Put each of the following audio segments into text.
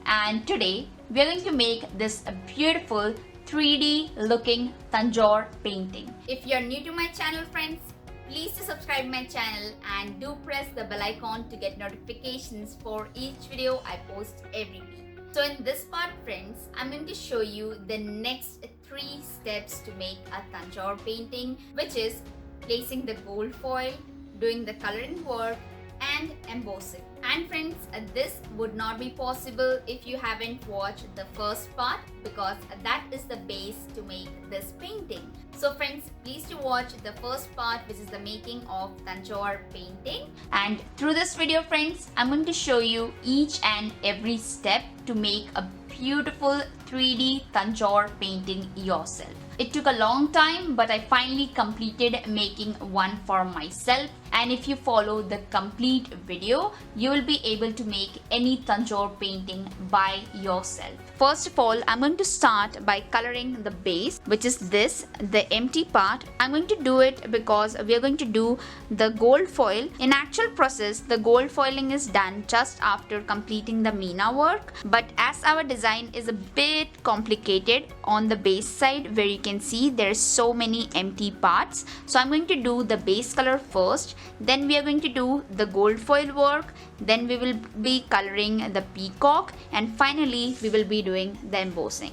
and today we are going to make this beautiful 3D looking Tanjore painting. If you are new to my channel friends, please to subscribe my channel and do press the bell icon to get notifications for each video I post every week. So in this part friends, I'm going to show you the next 3 steps to make a Tanjore painting, which is placing the gold foil, doing the coloring work and embossing. And friends, this would not be possible if you haven't watched the first part, because that is the base to make this painting. So friends, please to watch the first part, which is the making of Tanjore painting. And through this video friends, I'm going to show you each and every step to make a beautiful 3D Tanjore painting yourself. It took a long time, but I finally completed making one for myself. And if you follow the complete video, you will be able to make any Tanjore painting by yourself. First of all, I'm going to start by coloring the base, which is this, the empty part. I'm going to do it because we are going to do the gold foil. In actual process, the gold foiling is done just after completing the Meena work. But as our design is a bit complicated on the base side, where you can see there's so many empty parts, so I'm going to do the base color first, then we are going to do the gold foil work, then we will be coloring the peacock, and finally we will be doing the embossing.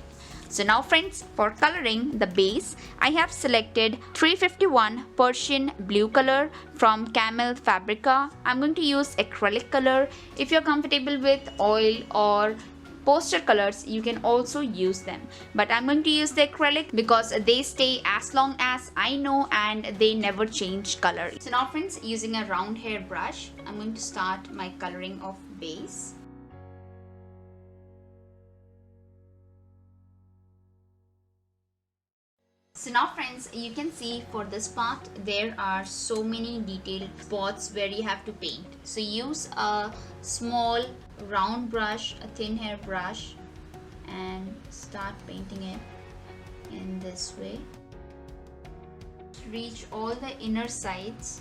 So now friends, for coloring the base, I have selected 351 Persian blue color from Camel Fabrica. I'm going to use acrylic color. If you're comfortable with oil or poster colors, you can also use them, but I'm going to use the acrylic because they stay as long as I know and they never change color. So now friends, using a round hair brush, I'm going to start my coloring of base. So now friends, you can see for this part there are so many detailed spots where you have to paint. So use a small round brush, a thin hair brush, and start painting it in this way. Reach all the inner sides.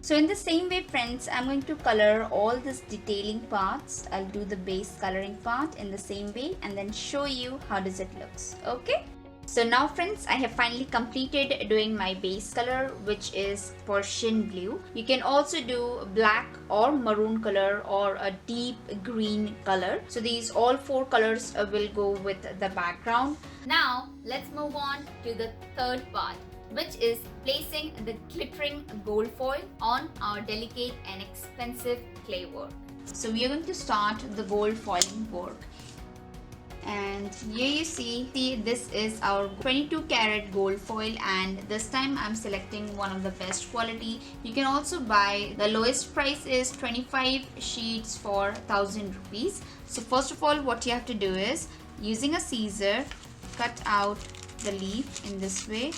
So in the same way friends, I'm going to color all these detailing parts. I'll do the base coloring part in the same way and then show you how does it looks. Okay. So now friends, I have finally completed doing my base color, which is Persian blue. You can also do black or maroon color or a deep green color. So these all 4 colors will go with the background. Now let's move on to the third part, which is placing the glittering gold foil on our delicate and expensive clay work. So we are going to start the gold foiling work. And here you see this is our 22 karat gold foil, and this time I'm selecting one of the best quality. You can also buy, the lowest price is 25 sheets for 1000 rupees. So first of all, what you have to do is, using a scissor, cut out the leaf in this way.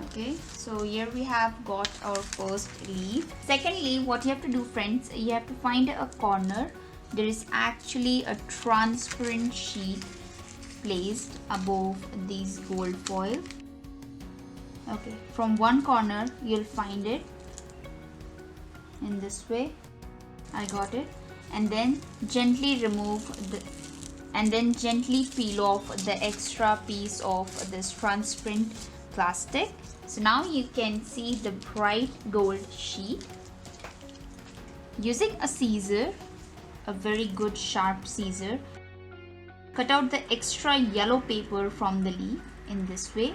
Okay, so here we have got our first leaf. Secondly, what you have to do friends, you have to find a corner. There is actually a transparent sheet placed above these gold foil. Okay, from one corner you'll find it in this way. I got it. And then gently remove the, and then gently peel off the extra piece of this transparent plastic. So now you can see the bright gold sheet. Using a scissor, a very good sharp scissor, cut out the extra yellow paper from the leaf in this way.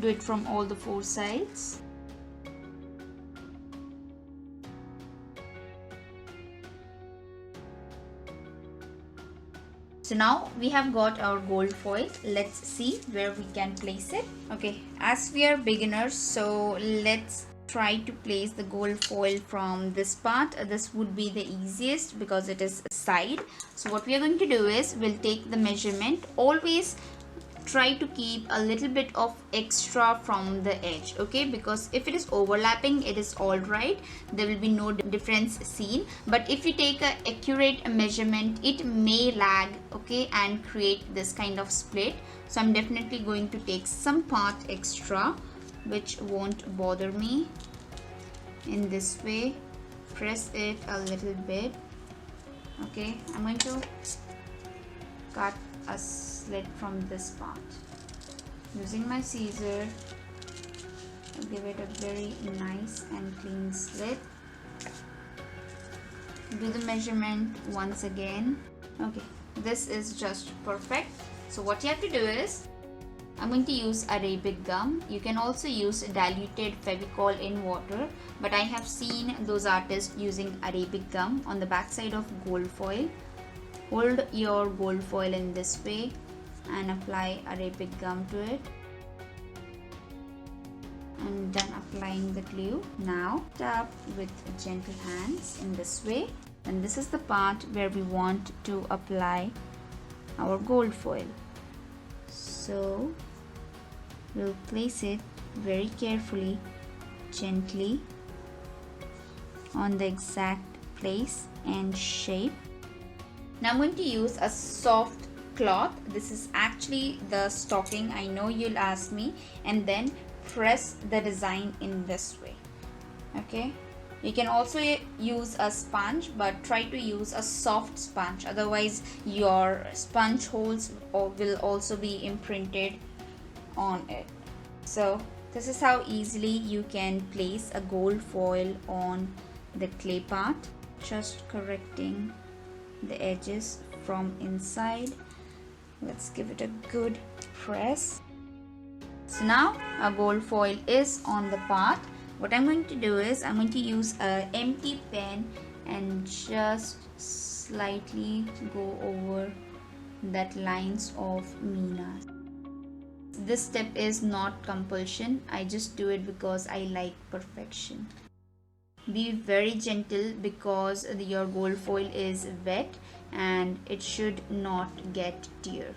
Do it from all the 4 sides. So now we have got our gold foil. Let's see where we can place it. Okay, as we are beginners, so let's try to place the gold foil from this part. This would be the easiest because it is a side. So what we are going to do is, we'll take the measurement. Always try to keep a little bit of extra from the edge, okay, because if it is overlapping, it is all right, there will be no difference seen. But if you take a accurate measurement, it may lag, okay, and create this kind of split. So I'm definitely going to take some part extra, which won't bother me. In this way, press it a little bit. Okay, I'm going to cut a slit from this part. Using my scissor, I'll give it a very nice and clean slit. Do the measurement once again. Okay, this is just perfect. So what you have to do is, I'm going to use Arabic gum. You can also use diluted Fevicol in water, but I have seen those artists using Arabic gum on the back side of gold foil. Hold your gold foil in this way and apply Arabic gum to it. I'm done applying the glue. Now tap with gentle hands in this way, and this is the part where we want to apply our gold foil. So we'll place it very carefully, gently on the exact place and shape. Now I'm going to use a soft cloth. This is actually the stocking, I know you'll ask me, and then press the design in this way. Okay, you can also use a sponge, but try to use a soft sponge, otherwise your sponge holes will also be imprinted on it. So this is how easily you can place a gold foil on the clay part. Just correcting the edges from inside. Let's give it a good press. So now our gold foil is on the part. What I'm going to do is, I'm going to use an empty pen and just slightly go over that lines of Mina's. This step is not compulsion. I just do it because I like perfection. Be very gentle because your gold foil is wet and it should not get tear.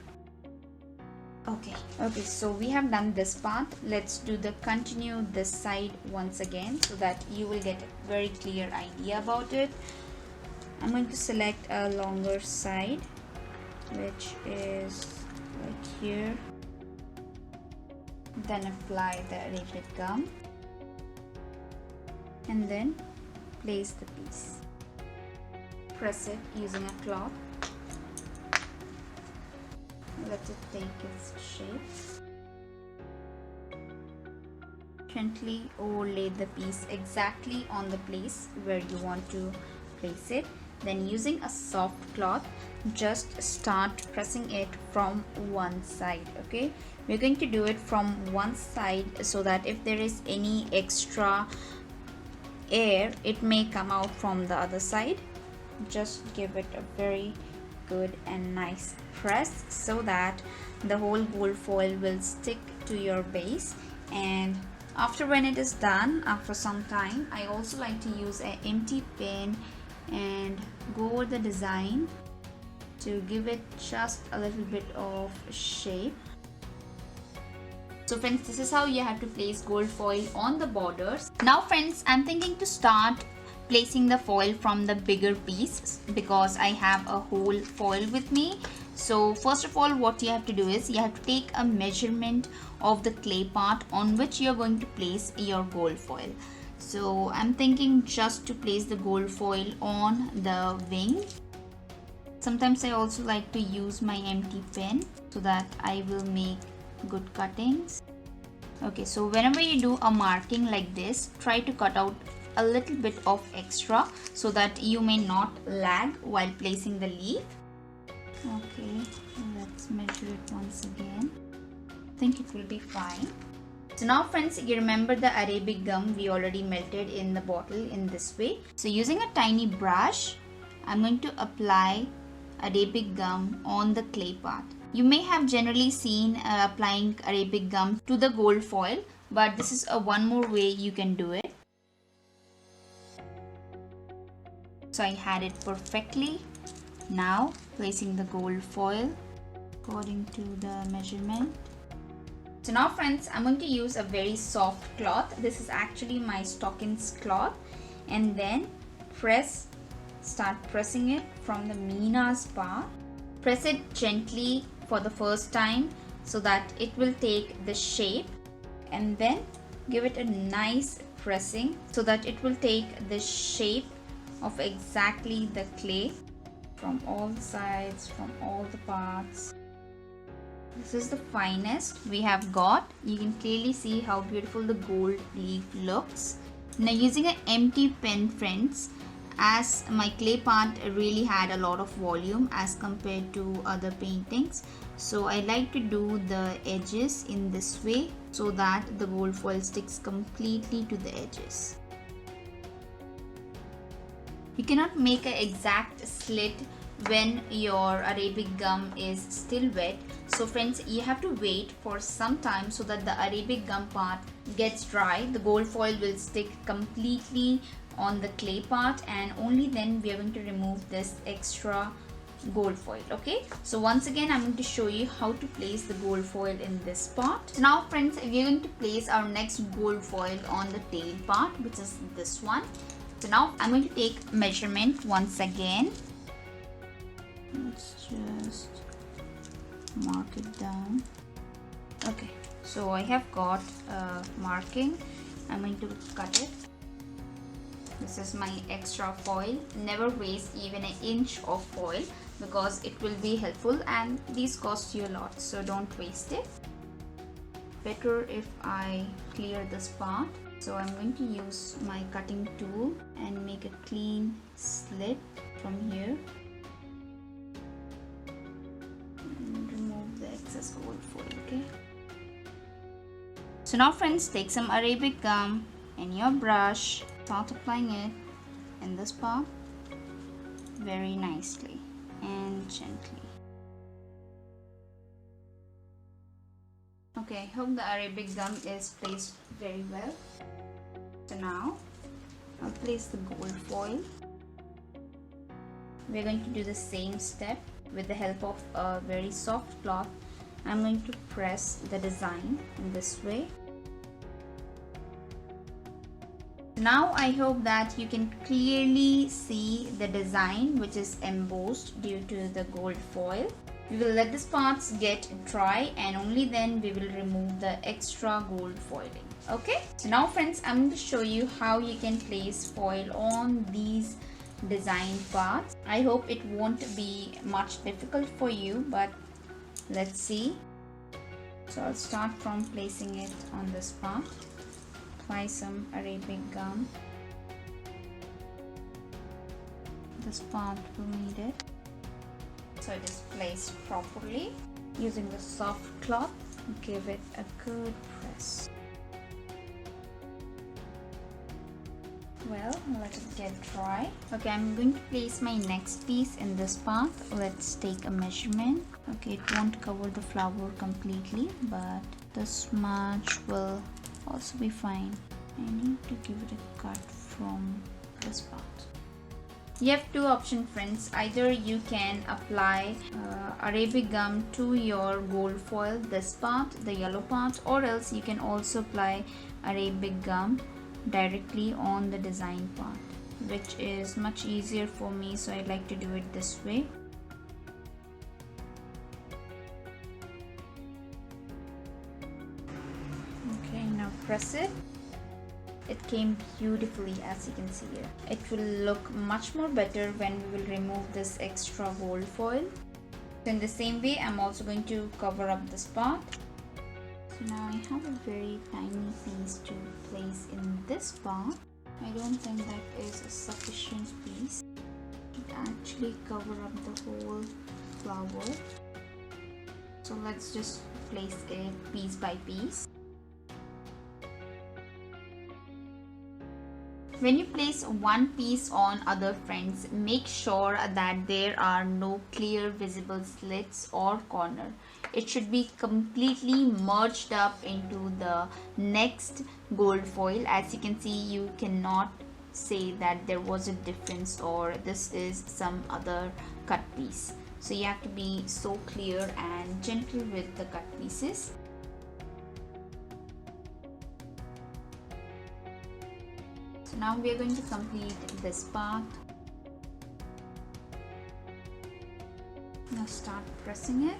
Okay, so we have done this part. Let's continue this side once again so that you will get a very clear idea about it. I'm going to select a longer side, which is like here. Then apply the Arabic gum and then place the piece. Press it using a cloth. Let it take its shape. Gently overlay the piece exactly on the place where you want to place it. Then using a soft cloth, just start pressing it from one side. Okay, we're going to do it from one side so that if there is any extra air, it may come out from the other side. Just give it a very good and nice press so that the whole gold foil will stick to your base. And after when it is done, after some time, I also like to use an empty pen and go over the design to give it just a little bit of shape. So friends, this is how you have to place gold foil on the borders. Now friends, I'm thinking to start placing the foil from the bigger piece because I have a whole foil with me. So first of all, what you have to do is, you have to take a measurement of the clay part on which you're going to place your gold foil. So I'm thinking just to place the gold foil on the wing. Sometimes I also like to use my empty pen so that I will make good cuttings. Okay, so whenever you do a marking like this, try to cut out a little bit of extra so that you may not lag while placing the leaf. Okay, let's measure it once again. I think it will be fine. So now friends, you remember the Arabic gum we already melted in the bottle in this way. So using a tiny brush, I'm going to apply Arabic gum on the clay part. You may have generally seen applying Arabic gum to the gold foil, but this is one more way you can do it. So I had it perfectly. Now placing the gold foil according to the measurement. So now friends, I'm going to use a very soft cloth. This is actually my stockings cloth, and then start pressing it from the Mina's part. Press it gently for the first time so that it will take the shape, and then give it a nice pressing so that it will take the shape of exactly the clay from all the sides, from all the parts. This is the finest we have got. You can clearly see how beautiful the gold leaf looks. Now using an empty pen, friends, as my clay part really had a lot of volume as compared to other paintings, so I like to do the edges in this way so that the gold foil sticks completely to the edges. You cannot make an exact slit when your Arabic gum is still wet. So friends, you have to wait for some time so that the Arabic gum part gets dry. The gold foil will stick completely on the clay part, and only then we are going to remove this extra gold foil. Okay, so once again I'm going to show you how to place the gold foil in this part. So now friends, we are going to place our next gold foil on the tail part, which is this one. So now I'm going to take measurement once again. Let's just mark it down. Okay, so I have got marking. I'm going to cut it. This is my extra foil. Never waste even an inch of foil because it will be helpful, and these cost you a lot, so don't waste it. Better if I clear this part. So I'm going to use my cutting tool and make a clean slit from here and remove the excess gold foil. Okay, so now friends, take some Arabic gum and your brush, start applying it in this part very nicely and gently. Okay, I hope the Arabic gum is placed very well. So now I'll place the gold foil. We're going to do the same step with the help of a very soft cloth. I'm going to press the design in this way. Now I hope that you can clearly see the design which is embossed due to the gold foil. We will let these parts get dry, and only then we will remove the extra gold foiling. Okay, so now friends, I'm going to show you how you can place foil on these design parts. I hope it won't be much difficult for you, but let's see. So I'll start from placing it on this part. Apply some Arabic gum. This part will need it. So it is placed properly. Using the soft cloth, give it a good press. Well, let it get dry. Okay, I'm going to place my next piece in this part. Let's take a measurement. Okay, it won't cover the flower completely, but this much will also be fine. I need to give it a cut from this part. You have two options, friends. Either you can apply Arabic gum to your gold foil, this part, the yellow part, or else you can also apply Arabic gum directly on the design part, which is much easier for me, so I like to do it this way. Okay, now press it. It came beautifully, as you can see here. It will look much more better when we will remove this extra gold foil. So in the same way, I'm also going to cover up this part. So now I have a very tiny piece to place in this part. I don't think that is a sufficient piece to actually cover up the whole flower. So let's just place it piece by piece. When you place one piece on other, friends, make sure that there are no clear visible slits or corner. It should be completely merged up into the next gold foil. As you can see, you cannot say that there was a difference or this is some other cut piece. So you have to be so clear and gentle with the cut pieces. So now we are going to complete this part. Now start pressing it.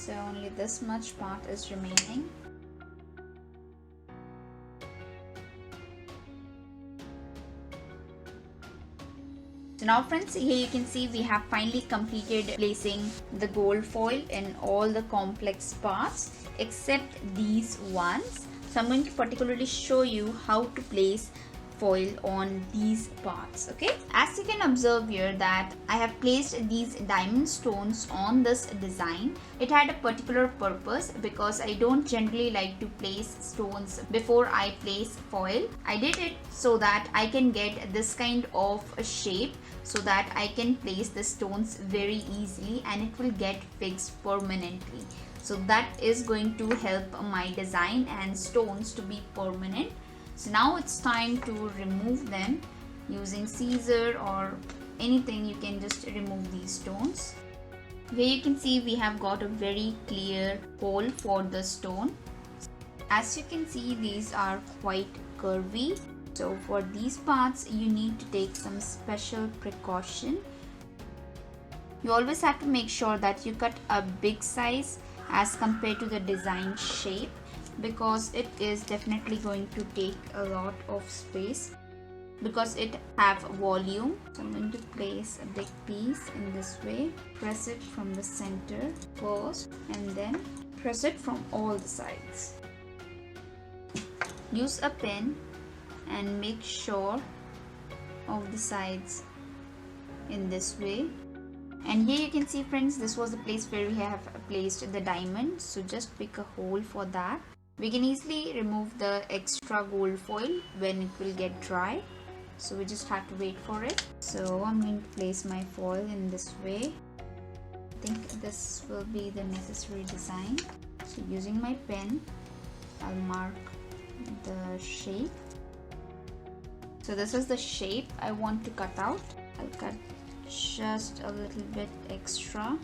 So only this much part is remaining. So now friends, here you can see we have finally completed placing the gold foil in all the complex parts except these ones. So I'm going to particularly show you how to place foil on these parts. Okay, as you can observe here that I have placed these diamond stones on this design. It had a particular purpose because I don't generally like to place stones before I place foil. I did it so that I can get this kind of a shape so that I can place the stones very easily and it will get fixed permanently. So that is going to help my design and stones to be permanent. So now it's time to remove them using scissor or anything. You can just remove these stones. Here you can see we have got a very clear hole for the stone. As you can see, these are quite curvy. So for these parts you need to take some special precaution. You always have to make sure that you cut a big size as compared to the design shape, because it is definitely going to take a lot of space because it have volume. So I'm going to place a big piece in this way, press it from the center first and then press it from all the sides. Use a pen and make sure of the sides in this way. And here you can see friends, this was the place where we have placed the diamond. So just pick a hole for that. We can easily remove the extra gold foil when it will get dry. So we just have to wait for it. So I'm going to place my foil in this way. I think this will be the necessary design. So using my pen, I'll mark the shape. So this is the shape I want to cut out. I'll cut just a little bit extra.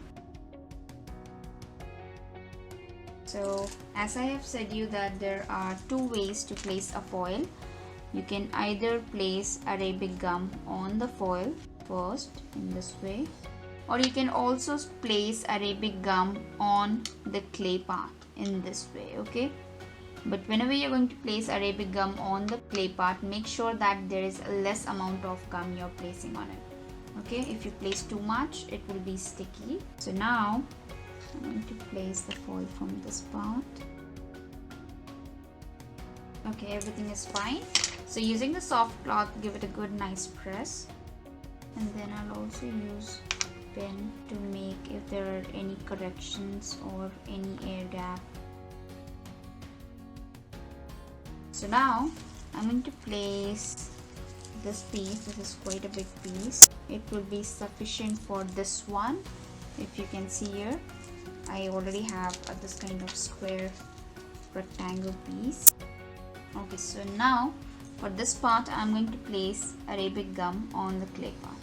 So as I have said you that there are two ways to place a foil. You can either place Arabic gum on the foil first in this way, or you can also place Arabic gum on the clay part in this way. Okay, but whenever you're going to place Arabic gum on the clay part, make sure that there is a less amount of gum you're placing on it. Okay, if you place too much, it will be sticky. So now I'm going to place the foil from this part. Okay, everything is fine. So using the soft cloth, give it a good nice press. And then I'll also use pen to make if there are any corrections or any air gap. So now I'm going to place this piece. This is quite a big piece. It will be sufficient for this one. If you can see here, I already have this kind of square rectangle piece. Okay, so now for this part I'm going to place Arabic gum on the clay part.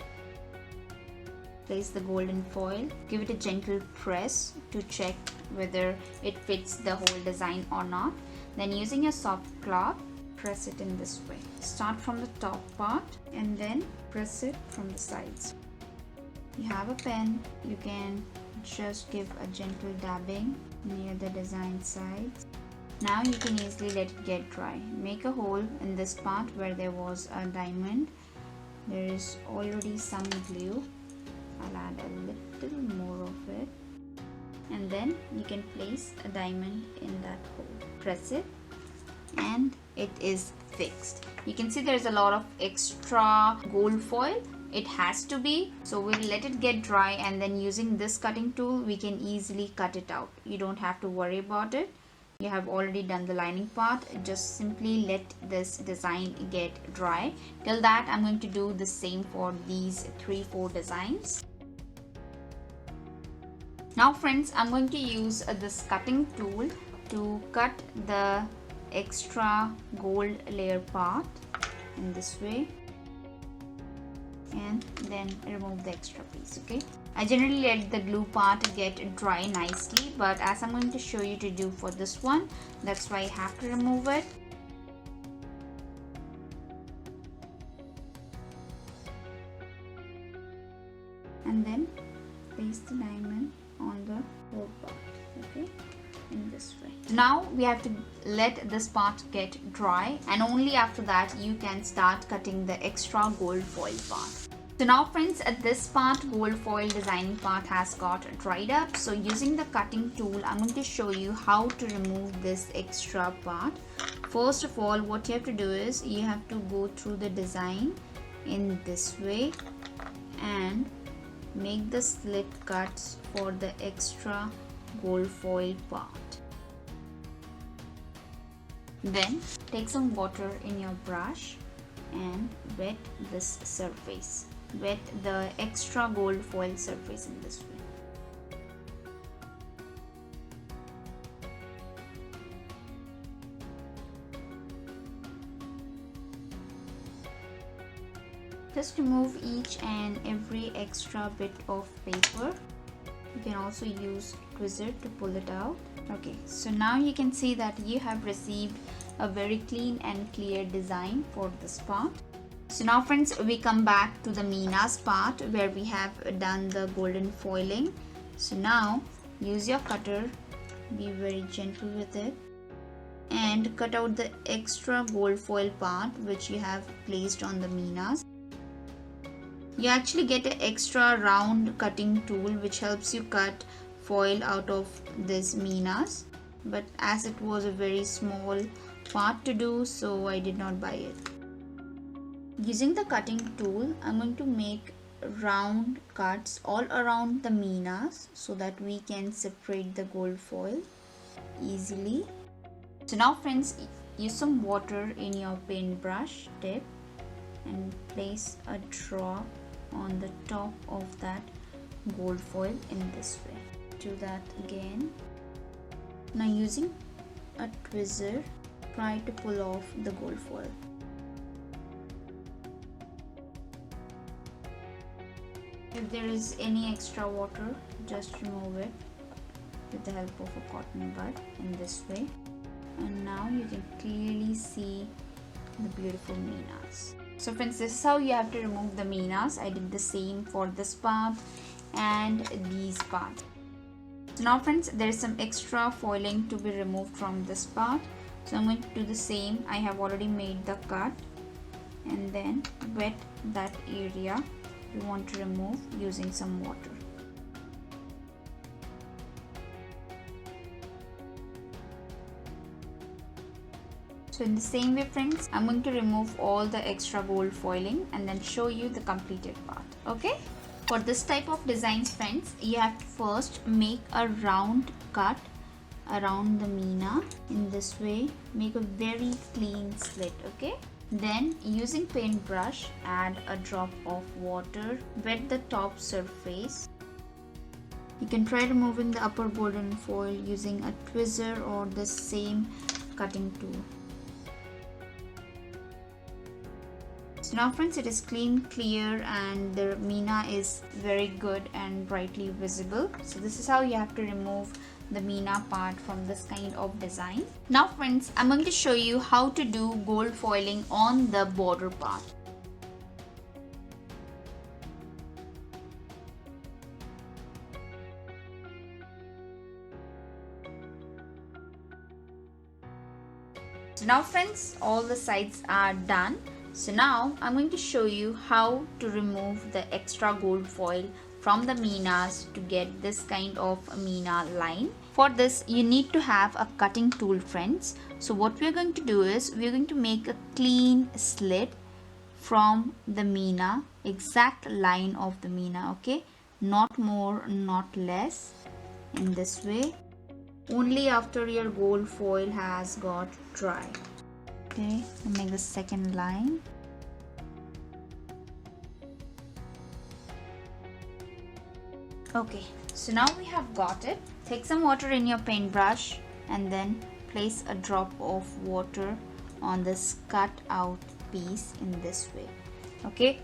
Place the golden foil, give it a gentle press to check whether it fits the whole design or not. Then using a soft cloth, press it in this way. Start from the top part and then press it from the sides. You have a pen, you can just give a gentle dabbing near the design sides. Now you can easily let it get dry. Make a hole in this part where there was a diamond. There is already some glue. I'll add a little more of it. And then you can place a diamond in that hole. Press it and it is fixed. You can see there's a lot of extra gold foil. It has to be. So we'll let it get dry and then using this cutting tool we can easily cut it out. You don't have to worry about it. You have already done the lining part. Just simply let this design get dry. Till that I'm going to do the same for these 3-4 designs. Now friends, I'm going to use this cutting tool to cut the extra gold layer part in this way and then remove the extra piece. Okay, I generally let the glue part get dry nicely, but as I'm going to show you to do for this one, that's why I have to remove it. And then place the diamond on the whole part okay, in this way. Now we have to let this part get dry, and only after that you can start cutting the extra gold foil part. So now friends, at this part, gold foil designing part has got dried up. So using the cutting tool, I'm going to show you how to remove this extra part. First of all, what you have to do is you have to go through the design in this way and make the slit cuts for the extra gold foil part. Then take some water in your brush and wet this surface. Wet the extra gold foil surface in this way. Just remove each and every extra bit of paper. You can also use tweezer to pull it out. Okay, so now you can see that you have received a very clean and clear design for this part. So now friends, we come back to the Meena's part where we have done the golden foiling. So now use your cutter, be very gentle with it, and cut out the extra gold foil part which you have placed on the Meena's. You actually get an extra round cutting tool which helps you cut foil out of this Meena's, but as it was a very small part to do, so I did not buy it. Using the cutting tool, I'm going to make round cuts all around the Meena's so that we can separate the gold foil easily. So now friends, use some water in your paintbrush tip and place a drop on the top of that gold foil in this way. Do that again. Now using a tweezer, try to pull off the gold foil. If there is any extra water, just remove it with the help of a cotton bud in this way. And now you can clearly see the beautiful Meena's. So friends, this is how you have to remove the Meena's. I did the same for this part and these parts. So now friends, there is some extra foiling to be removed from this part. So I'm going to do the same. I have already made the cut and then wet that area you want to remove using some water. So in the same way friends, I'm going to remove all the extra gold foiling and then show you the completed part. Okay? For this type of designs friends, you have to first make a round cut around the Meena in this way. Make a very clean slit, okay? Then using paintbrush, add a drop of water, wet the top surface. You can try removing the upper golden foil using a tweezer or the same cutting tool. So now friends, it is clean, clear, and the Meena is very good and brightly visible. So this is how you have to remove the Meena part from this kind of design. Now friends, I'm going to show you how to do gold foiling on the border part. So now friends, all the sides are done. So now I'm going to show you how to remove the extra gold foil from the Meena's to get this kind of Meena line. For this, you need to have a cutting tool friends. So what we're going to do is we're going to make a clean slit from the Meena, exact line of the Meena, okay? Not more, not less, in this way. Only after your gold foil has got dry. Okay, I'll make the second line. Okay, so now we have got it. Take some water in your paintbrush and then place a drop of water on this cut out piece in this way. Okay,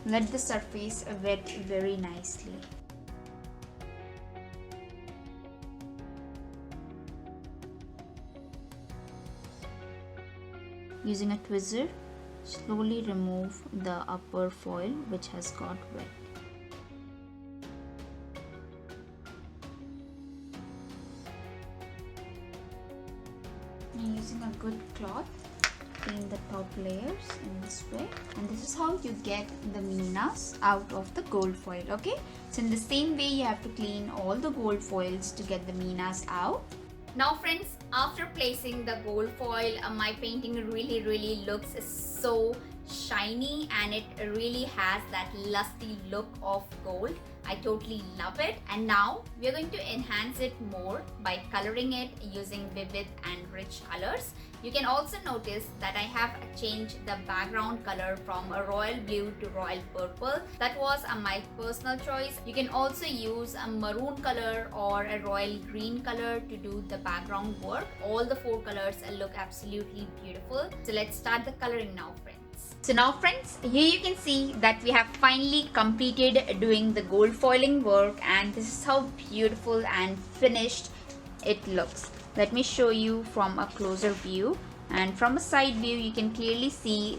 let the surface wet very nicely. Using a tweezer, slowly remove the upper foil which has got wet. using a good cloth, clean the top layers in this way, and this is how you get the minas out of the gold foil. Okay, so in the same way you have to clean all the gold foils to get the minas out. Now friends, after placing the gold foil, my painting really looks so shiny, and it really has that lusty look of gold. I totally love it. And now we're going to enhance it more by coloring it using vivid and rich colors. You can also notice that I have changed the background color from a royal blue to royal purple. That was my personal choice. You can also use a maroon color or a royal green color to do the background work. All the 4 colors look absolutely beautiful. So let's start the coloring now, friends. So now friends, here you can see that we have finally completed doing the gold foiling work, and this is how beautiful and finished it looks. Let me show you from a closer view, and from a side view you can clearly see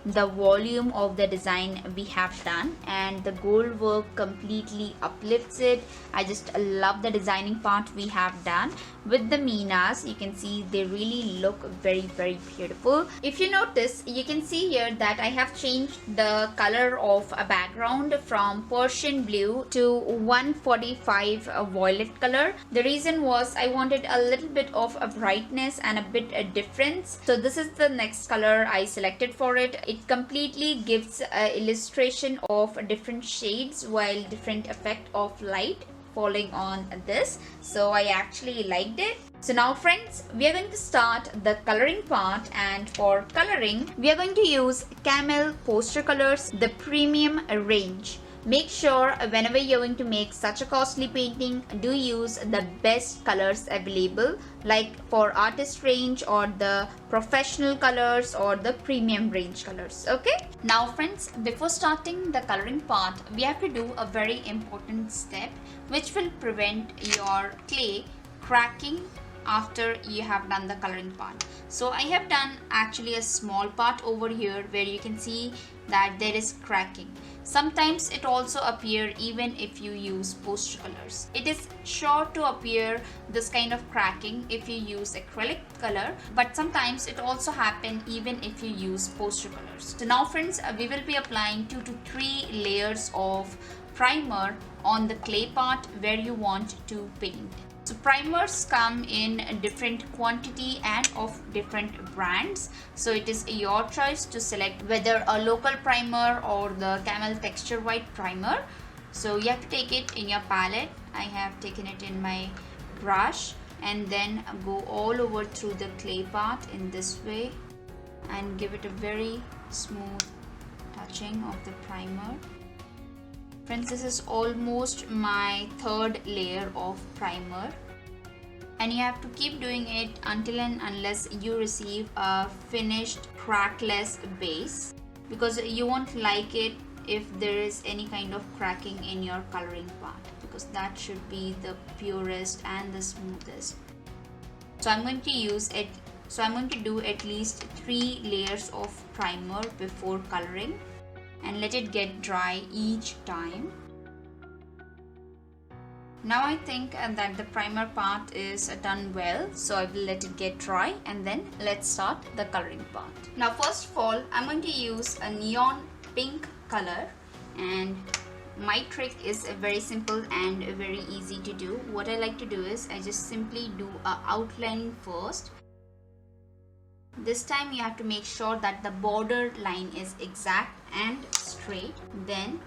the volume of the design we have done, and the gold work completely uplifts it. I just love the designing part we have done with the minas. You can see they really look very beautiful. If you notice, you can see here that I have changed the color of a background from Persian blue to 145 violet color. The reason was I wanted a little bit of a brightness and a bit a difference, so this is the next color I selected for it. It completely gives an illustration of different shades while different effect of light falling on this, so I actually liked it. So now friends, we are going to start the coloring part, and for coloring we are going to use Camel Poster Colors, the premium range. Make sure whenever you're going to make such a costly painting, do use the best colors available, like for artist range or the professional colors or the premium range colors. Okay, now friends, before starting the coloring part, we have to do a very important step which will prevent your clay cracking after you have done the coloring part. So I have done actually a small part over here where you can see that there is cracking. Sometimes it also appear even if you use poster colors. It is sure to appear this kind of cracking if you use acrylic color, but sometimes it also happen even if you use poster colors. So now friends, we will be applying 2 to 3 layers of primer on the clay part where you want to paint. So primers come in a different quantity and of different brands, so it is your choice to select whether a local primer or the Camel Texture White primer. So you have to take it in your palette. I have taken it in my brush, and then go all over through the clay part in this way and give it a very smooth touching of the primer. Friends, this is almost my 3rd layer of primer, and you have to keep doing it until and unless you receive a finished crackless base, because you won't like it if there is any kind of cracking in your coloring part, because that should be the purest and the smoothest. So I'm going to use it. So I'm going to do at least 3 layers of primer before coloring, and let it get dry each time. Now I think that the primer part is done well, so I will let it get dry, and then let's start the coloring part. Now first of all, I'm going to use a neon pink color, and my trick is very simple and very easy to do. What I like to do is I just simply do a outlining first. This time you have to make sure that the border line is exact and straight. Then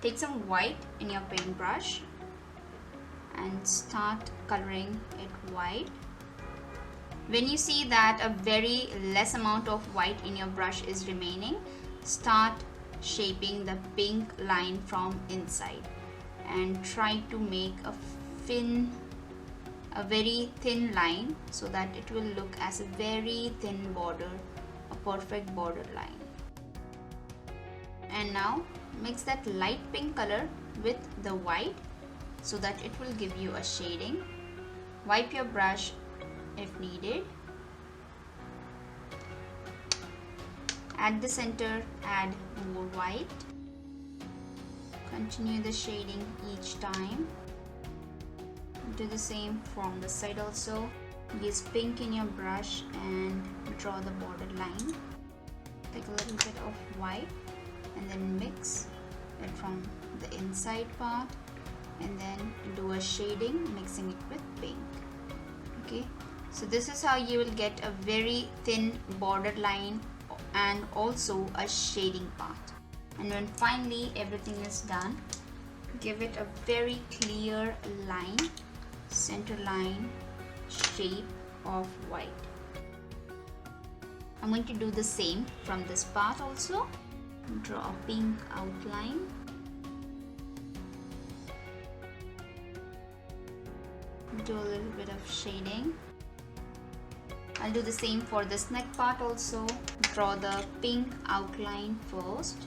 take some white in your paintbrush and start coloring it white. When you see that a very less amount of white in your brush is remaining, start shaping the pink line from inside and try to make a very thin line so that it will look as a very thin border, a perfect border line. And now mix that light pink color with the white so that it will give you a shading. Wipe your brush if needed. At the center, add more white. Continue the shading each time. Do the same from the side also. use pink in your brush and draw the border line. Take a little bit of white and then mix it from the inside part and then do a shading, mixing it with pink. Okay, so this is how you will get a very thin border line and also a shading part. And when finally everything is done, give it a very clear line, center line shape of white. I'm going to do the same from this part also. Draw a pink outline. Do a little bit of shading. I'll do the same for this neck part also. Draw the pink outline first.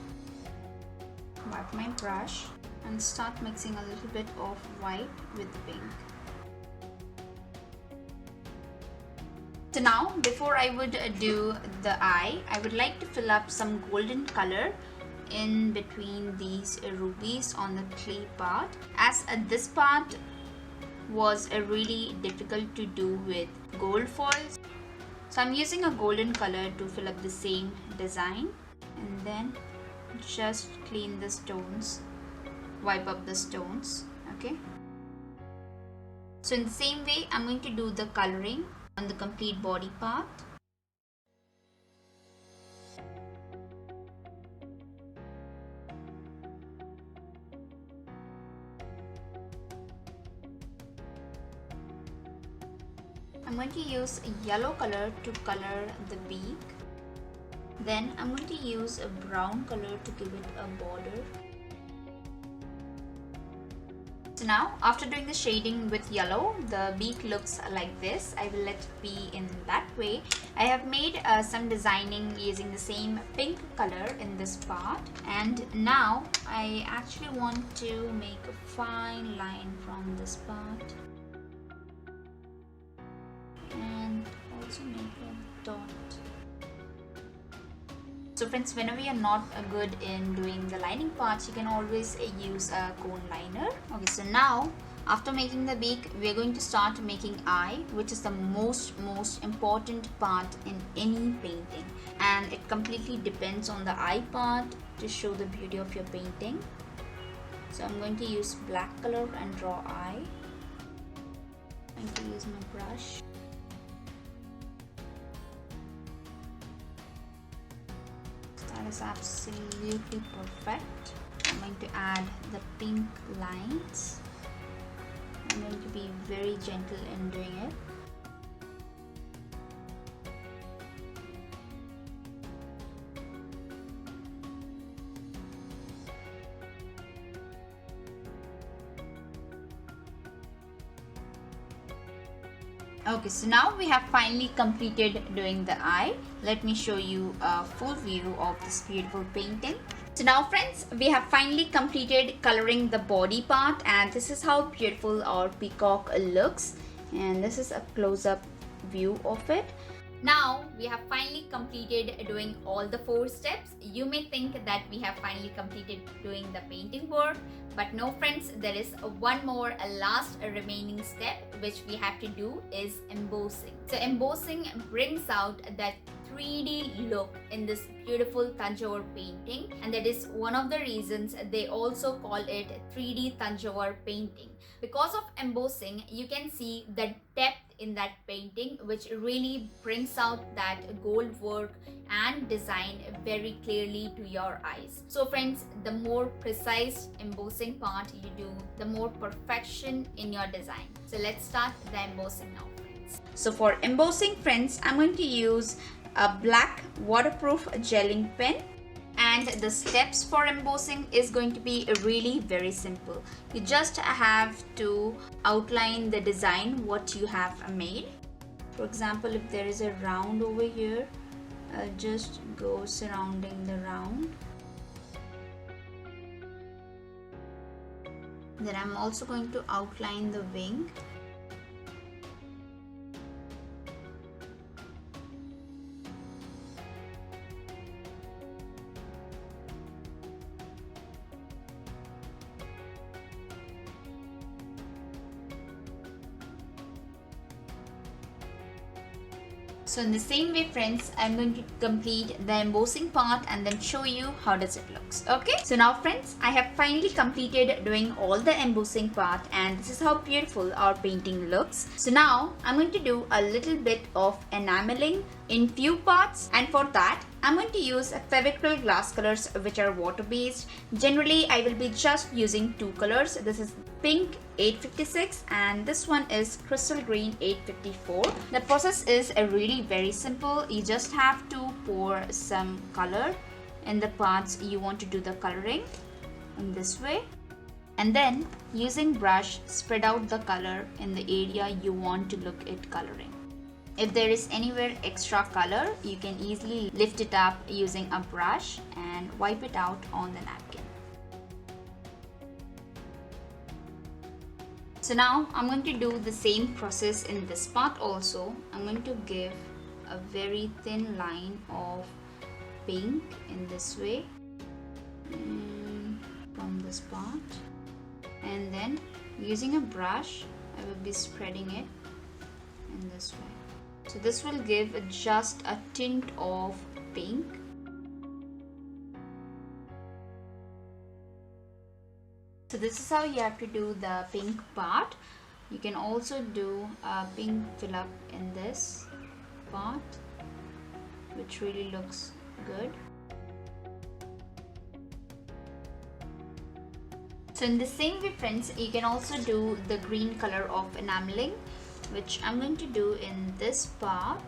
Wipe my brush and start mixing a little bit of white with pink. So now, before I would do the eye, I would like to fill up some golden color in between these rubies on the clay part, as this part was really difficult to do with gold foils. So I'm using a golden color to fill up the same design, and then just clean the stones, wipe up the stones. Okay, so in the same way I'm going to do the coloring on the complete body part. I'm going to use a yellow color to color the beak. Then I'm going to use a brown color to give it a border. So now, after doing the shading with yellow, the beak looks like this. I will let it be in that way. I have made some designing using the same pink color in this part. And now, I actually want to make a fine line from this part. And also make a dot. So friends, whenever you're not good in doing the lining parts, you can always use a cone liner. Okay, so now after making the beak, we're going to start making eye, which is the most important part in any painting, and it completely depends on the eye part to show the beauty of your painting. So I'm going to use black color and draw eye. I'm going to use my brush. That is absolutely perfect. I'm going to add the pink lines. I'm going to be very gentle in doing it. Okay, so now we have finally completed doing the eye. Let me show you a full view of this beautiful painting. So now friends, we have finally completed coloring the body part, and this is how beautiful our peacock looks, and this is a close-up view of it. Now we have finally completed doing all the 4 steps. You may think that we have finally completed doing the painting work, but no friends, there is one more last remaining step which we have to do is embossing. So embossing brings out that 3D look in this beautiful Thanjavur painting, and that is one of the reasons they also call it 3D Thanjavur painting. Because of embossing, you can see the depth in that painting, which really brings out that gold work and design very clearly to your eyes. So friends, the more precise embossing part you do, the more perfection in your design. So let's start the embossing now, friends. So for embossing, friends, I'm going to use a black waterproof gelling pen, and the steps for embossing is going to be really very simple. You just have to outline the design what you have made. For example, if there is a round over here, I'll just go surrounding the round. Then I'm also going to outline the wing. So in the same way friends, I'm going to complete the embossing part and then show you how does it looks. Okay, so now friends, I have finally completed doing all the embossing part and this is how beautiful our painting looks. So now I'm going to do a little bit of enameling in few parts, and for that I'm going to use Fevicryl glass colors which are water based. Generally I will be just using two colors. This is pink 856 and this one is crystal green 854. The process is really very simple. You just have to pour some color in the parts you want to do the coloring in this way, and then using brush spread out the color in the area you want to look at coloring. If there is anywhere extra color, you can easily lift it up using a brush and wipe it out on the napkin. So now I'm going to do the same process in this part also. I'm going to give a very thin line of pink in this way from this part, and then using a brush I will be spreading it in this way. So this will give just a tint of pink. So this is how you have to do the pink part. You can also do a pink fill up in this part, which really looks good. So in the same way friends, you can also do the green color of enameling, which I'm going to do in this part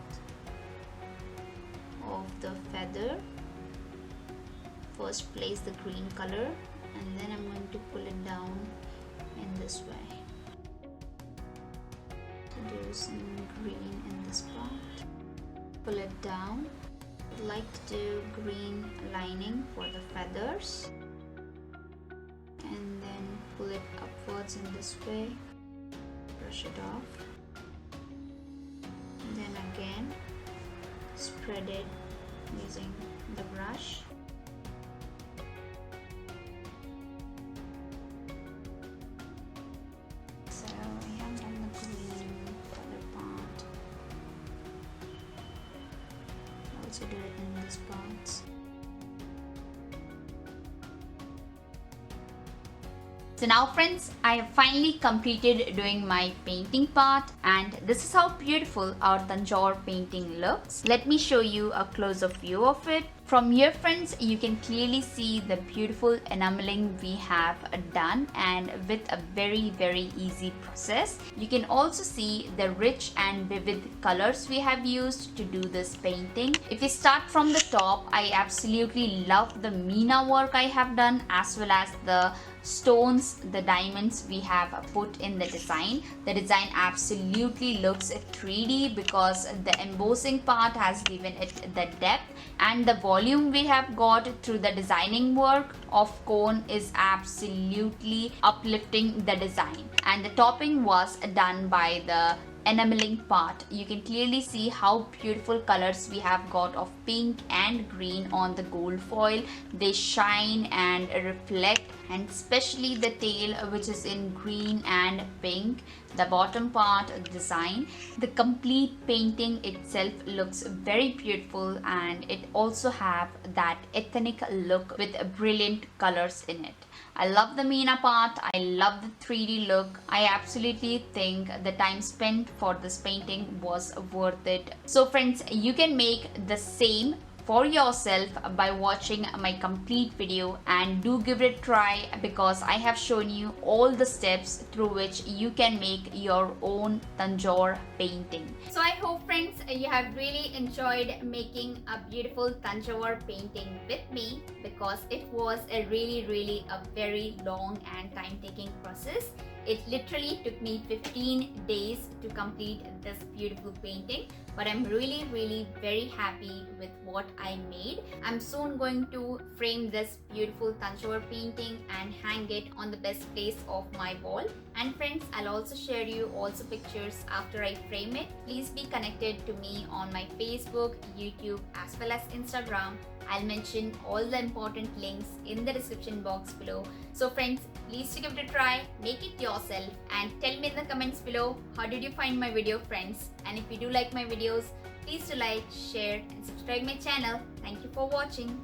of the feather. First place the green color and then I'm going to pull it down in this way. So do some green in this part, pull it down. I'd like to do green lining for the feathers and then pull it upwards in this way, brush it off. Then again spread it using the brush. So we have done the green color part. Also do it in this part. So now friends, I have finally completed doing my painting part and this is how beautiful our Tanjore painting looks. Let me show you a close-up view of it. From here friends, you can clearly see the beautiful enameling we have done and with a very easy process. You can also see the rich and vivid colors we have used to do this painting. If we start from the top, I absolutely love the Meena work I have done as well as the stones, the diamonds we have put in the design. The design absolutely looks 3D because the embossing part has given it the depth, and the volume we have got through the designing work of cone is absolutely uplifting the design. And the topping was done by the enameling part. You can clearly see how beautiful colors we have got of pink and green on the gold foil. They shine and reflect, and especially the tail which is in green and pink, the bottom part design. The complete painting itself looks very beautiful and it also have that ethnic look with brilliant colors in it. I love the Meena part. I love the 3D look. I absolutely think the time spent for this painting was worth it. So friends, you can make the same for yourself by watching my complete video, and do give it a try because I have shown you all the steps through which you can make your own Tanjore painting. So I hope friends you have really enjoyed making a beautiful Tanjore painting with me, because it was a really a very long and time taking process. It literally took me 15 days to complete this beautiful painting, but I'm really very happy with what I made. I'm soon going to frame this beautiful Tanjore painting and hang it on the best place of my wall. And friends, I'll also share you also pictures after I frame it. Please be connected to me on my Facebook, YouTube as well as Instagram. I'll mention all the important links in the description box below. So friends, please give it a try, make it yourself, and tell me in the comments below how did you find my video friends. And if you do like my videos, Please do like, share and subscribe my channel. Thank you for watching.